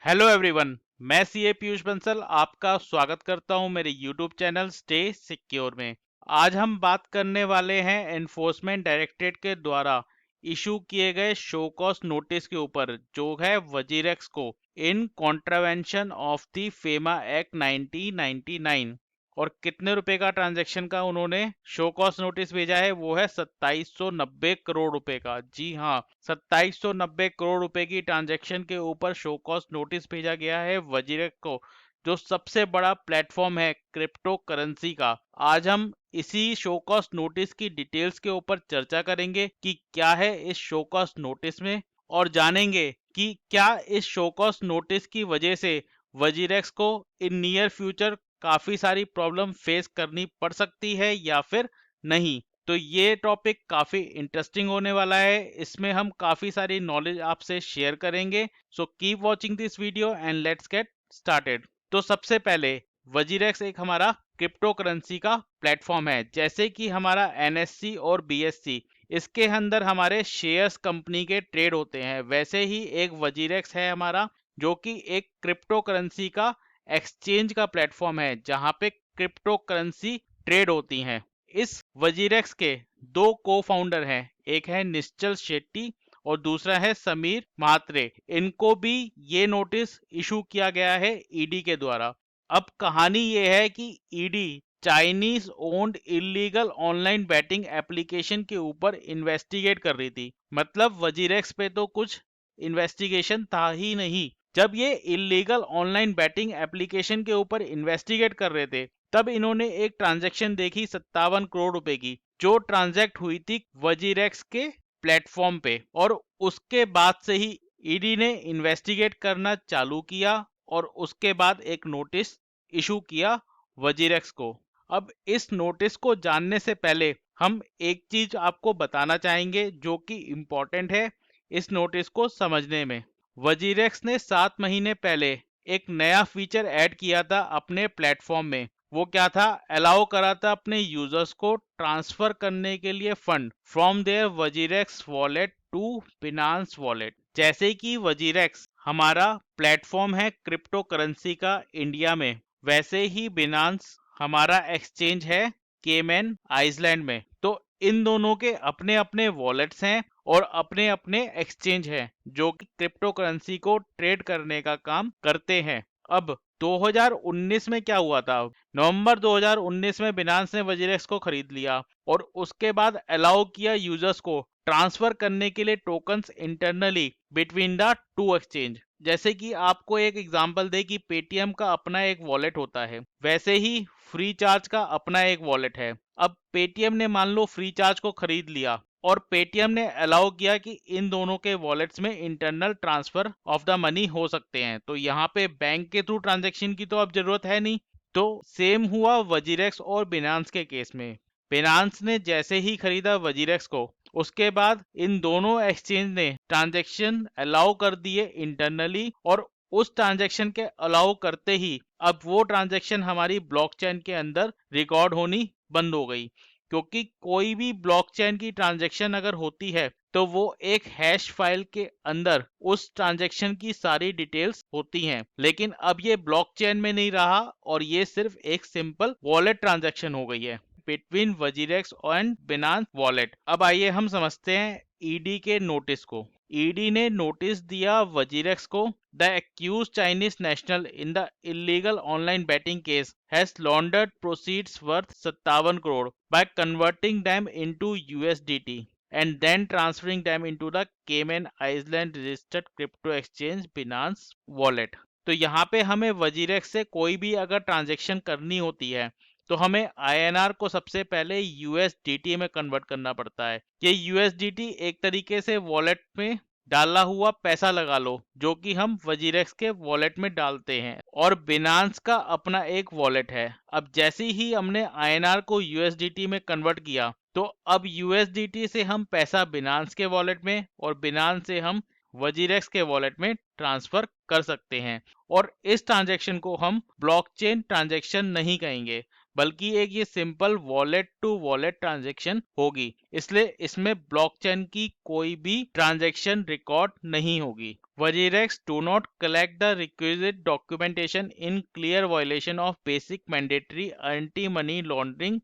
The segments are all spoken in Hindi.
हेलो एवरीवन, मैं सीए पीयूष बंसल आपका स्वागत करता हूं मेरे यूट्यूब चैनल स्टे सिक्योर में। आज हम बात करने वाले हैं एनफोर्समेंट डायरेक्टरेट के द्वारा इशू किए गए शो कॉज नोटिस के ऊपर, जो है वजीरेक्स को इन contravention of the FEMA act 1999। और कितने रुपए का ट्रांजैक्शन का उन्होंने शो कॉज नोटिस भेजा है, वो है 2790 करोड़ रुपए का। जी हाँ, 2790 करोड़ रुपए की ट्रांजैक्शन के ऊपर शो कॉज नोटिस भेजा गया है वजीरेक्स को, जो सबसे बड़ा प्लेटफॉर्म है क्रिप्टो करेंसी का। आज हम इसी शो कॉज नोटिस की डिटेल्स के ऊपर चर्चा करेंगे कि क्या है इस शो कॉज नोटिस में, और जानेंगे कि क्या इस शो कॉज नोटिस की वजह से वजीरेक्स को इन नियर फ्यूचर काफी सारी प्रॉब्लम फेस करनी पड़ सकती है या फिर नहीं। तो ये टॉपिक काफी इंटरेस्टिंग होने वाला है, इसमें हम काफी सारी नॉलेज आपसे शेयर करेंगे। So keep watching this video and let's get started. तो सबसे पहले वजीरेक्स एक हमारा क्रिप्टो करेंसी का प्लेटफॉर्म है, जैसे कि हमारा एनएससी और बीएससी, इसके अंदर हमारे शेयर्स कंपनी के ट्रेड होते हैं। वैसे ही एक वजीरेक्स है हमारा, जो कि एक क्रिप्टो करेंसी का एक्सचेंज का प्लेटफॉर्म है, जहां पे क्रिप्टो करेंसी ट्रेड होती हैं। इस वजीरेक्स के दो को फाउंडर हैं, एक है निश्चल शेट्टी और दूसरा है समीर म्हात्रे। इनको भी ये नोटिस इशू किया गया है ईडी के द्वारा। अब कहानी ये है कि ED Chinese owned illegal online batting application के ऊपर इन्वेस्टिगेट कर रही थी। मतलब वजीरेक्स पे तो कुछ इन्वेस्टिगेशन था ही नहीं। जब ये इलीगल ऑनलाइन बैटिंग एप्लीकेशन के ऊपर इन्वेस्टिगेट कर रहे थे, तब इन्होंने एक ट्रांजैक्शन देखी 57 करोड़ रुपए की, जो ट्रांजैक्ट हुई थी वजीरेक्स के प्लेटफॉर्म पे। और उसके बाद से ही ईडी ने इन्वेस्टिगेट करना चालू किया और उसके बाद एक नोटिस इशू किया वजीरेक्स को। अब इस नोटिस को जानने से पहले हम एक चीज आपको बताना चाहेंगे, जो कि इम्पोर्टेंट है इस नोटिस को समझने में। वजीरेक्स ने 7 महीने पहले एक नया फीचर ऐड किया था अपने प्लेटफॉर्म में। वो क्या था? अलाउ करा था अपने यूजर्स को ट्रांसफर करने के लिए fund from their WazirX wallet to Binance wallet. जैसे कि वजीरेक्स हमारा प्लेटफॉर्म है क्रिप्टो करेंसी का इंडिया में, वैसे ही बिनांस हमारा एक्सचेंज है केमैन आइसलैंड में। तो इन दोनों के अपने अपने वॉलेट्स हैं और अपने अपने एक्सचेंज हैं, जो कि क्रिप्टो करेंसी को ट्रेड करने का काम करते हैं। अब 2019 में क्या हुआ था? नवंबर 2019 में बिनांस ने वजीरेक्स को खरीद लिया और उसके बाद अलाउ किया यूजर्स को ट्रांसफर करने के लिए tokens internally between the two exchange. जैसे कि आपको एक एग्जांपल दे कि पेटीएम का अपना एक वॉलेट होता है, वैसे ही फ्री चार्ज का अपना एक वॉलेट है। अब पेटीएम ने मान लो फ्री चार्ज को खरीद लिया और पेटीएम ने अलाउ किया कि इन दोनों के वॉलेट्स में internal transfer of the money हो सकते हैं। तो यहाँ पे बैंक के थ्रू ट्रांजैक्शन की तो अब जरूरत है नहीं। तो सेम हुआ वजीरेक्स और बिनांस के केस में। बिनांस ने जैसे ही खरीदा वजीरेक्स को, उसके बाद इन दोनों एक्सचेंज ने ट्रांजैक्शन अलाउ कर दिए इंटरनली, और उस ट्रांजैक्शन के अलाउ करते ही अब वो ट्रांजैक्शन हमारी ब्लॉकचेन के अंदर रिकॉर्ड होनी बंद हो गई। क्योंकि कोई भी ब्लॉकचेन की ट्रांजैक्शन अगर होती है, तो वो एक हैश फाइल के अंदर उस ट्रांजैक्शन की सारी डिटेल्स होती हैं। लेकिन अब ये ब्लॉकचेन में नहीं रहा और ये सिर्फ एक सिंपल वॉलेट ट्रांजैक्शन हो गई है between WazirX and Binance wallet. अब आइए हम समझते हैं ईडी के नोटिस को। ईडी ने नोटिस दिया वजीरेक्स को, the accused Chinese national in the illegal online betting case has laundered proceeds worth 57 crore by converting them into USDT and then transferring them into the Cayman Island registered crypto exchange Binance wallet। तो यहाँ पे हमें वजीरेक्स से कोई भी अगर ट्रांजैक्शन करनी होती है, तो हमें आईएनआर को सबसे पहले यूएसडीटी में कन्वर्ट करना पड़ता है। ये यूएसडीटी एक तरीके से वॉलेट में डाला हुआ पैसा लगा लो, जो कि हम वजीरेक्स के वॉलेट में डालते हैं। और बिनांस का अपना एक वॉलेट है। अब जैसे ही हमने आईएनआर को यूएसडीटी में कन्वर्ट किया, तो अब यूएसडीटी से हम पैसा बिनांस के वॉलेट में और बिनांस से हम वजीरेक्स के वॉलेट में ट्रांसफर कर सकते हैं। और इस ट्रांजैक्शन को हम ब्लॉकचेन ट्रांजैक्शन नहीं कहेंगे, बल्कि एक ये simple wallet to wallet transaction होगी। इसलिए इसमें ब्लॉकचेन की कोई भी ट्रांजैक्शन रिकॉर्ड नहीं होगी। Wajirex do not collect the requisite documentation in clear violation of basic mandatory anti-money laundering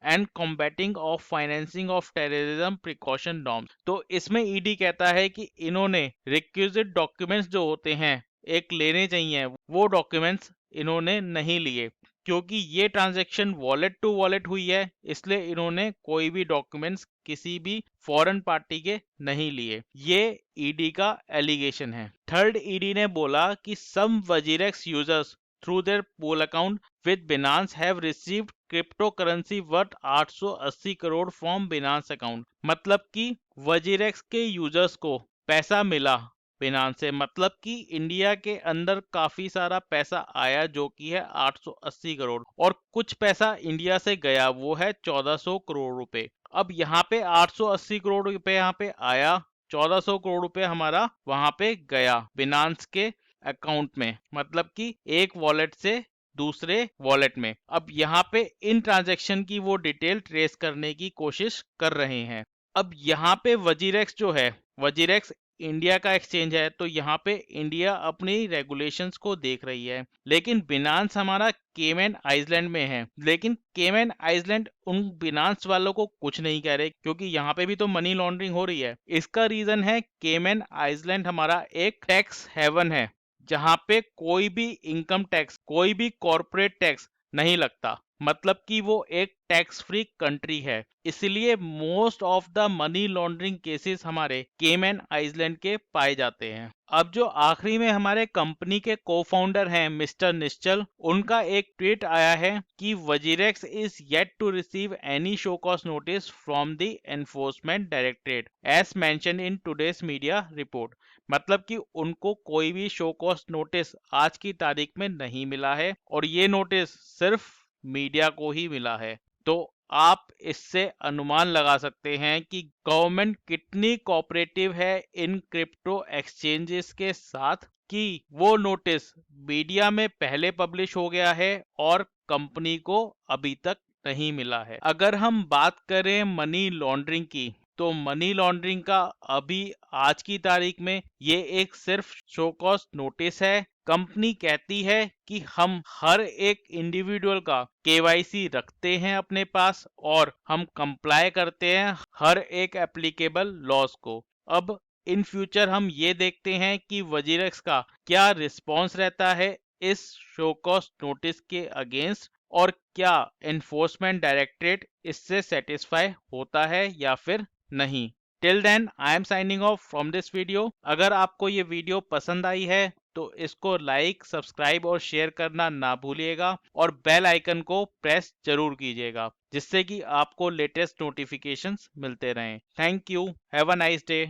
and combating of financing of terrorism precaution norms. तो इसमें ईडी कहता है कि इन्होंने रिक्विजिट डॉक्यूमेंट्स जो होते हैं एक लेने चाहिए, वो डॉक्यूमेंट्स इन्होंने नहीं लिए। क्योंकि ये ट्रांजैक्शन वॉलेट टू वॉलेट हुई है, इसलिए इन्होंने कोई भी डॉक्यूमेंट्स किसी भी फॉरेन पार्टी के नहीं लिए। ये ईडी का एलिगेशन है। थर्ड, ईडी ने बोला कि some WazirX users through their pool account with Binance have received cryptocurrency worth 880 crore from Binance account। मतलब कि वजीरेक्स के यूजर्स को पैसा मिला बिनांस से, मतलब कि इंडिया के अंदर काफी सारा पैसा आया जो कि है 880 करोड़, और कुछ पैसा इंडिया से गया वो है 1400 करोड़ रुपए। अब यहाँ पे 880 करोड़ रुपए यहाँ पे आया, 1400 करोड़ रुपए हमारा वहां पे गया बिनांस के अकाउंट में, मतलब कि एक वॉलेट से दूसरे वॉलेट में। अब यहाँ पे इन ट्रांजैक्शन की वो डिटेल ट्रेस करने की कोशिश कर रहे हैं। अब यहाँ पे वजीरेक्स जो है, वजीरेक्स इंडिया का एक्सचेंज है, तो यहाँ पे इंडिया अपनी रेगुलेशंस को देख रही है, लेकिन बिनांस हमारा केमैन आइसलैंड में है। लेकिन केमैन आइसलैंड उन बिनांस वालों को कुछ नहीं कह रहे, क्योंकि यहाँ पे भी तो मनी लॉन्ड्रिंग हो रही है। इसका रीजन है केमैन आइसलैंड हमारा एक टैक्स हेवन है, जहां पे कोई भी इनकम टैक्स, कोई भी कॉर्पोरेट टैक्स नहीं लगता, मतलब कि वो एक टैक्स फ्री कंट्री है। इसलिए most of the money laundering cases हमारे केमैन आइसलैंड के पाए जाते हैं। अब जो आखिरी में हमारे कंपनी के को फाउंडर हैं मिस्टर निश्चल, उनका एक ट्वीट आया है कि WazirX is yet to receive any show cause notice from the Enforcement Directorate as mentioned in today's media report. मतलब कि उनको कोई भी शो कॉज नोटिस आज की तारीख में नहीं मिला है, और ये नोटिस सिर्फ मीडिया को ही मिला है। तो आप इससे अनुमान लगा सकते हैं कि गवर्नमेंट कितनी कोऑपरेटिव है इन क्रिप्टो एक्सचेंजेस के साथ, कि वो नोटिस मीडिया में पहले पब्लिश हो गया है और कंपनी को अभी तक नहीं मिला है। अगर हम बात करें मनी लॉन्ड्रिंग की, तो मनी लॉन्ड्रिंग का अभी आज की तारीख में ये एक सिर्फ शो कॉज नोटिस है। कंपनी कहती है कि हम हर एक इंडिविजुअल का केवाईसी रखते हैं अपने पास, और हम कंप्लाई करते हैं हर एक एप्लीकेबल लॉज को। अब इन फ्यूचर हम ये देखते हैं कि वजीरेक्स का क्या रिस्पॉन्स रहता है इस शो कॉज नोटिस के अगेंस्ट, और क्या एनफोर्समेंट डायरेक्टरेट इससे सेटिस्फाई होता है या फिर नहीं। Till then I am signing off from this video. अगर आपको ये वीडियो पसंद आई है तो इसको लाइक, सब्सक्राइब और शेयर करना ना भूलिएगा, और बेल आइकन को प्रेस जरूर कीजिएगा, जिससे कि आपको लेटेस्ट नोटिफिकेशंस मिलते रहें। Thank you, have a nice day.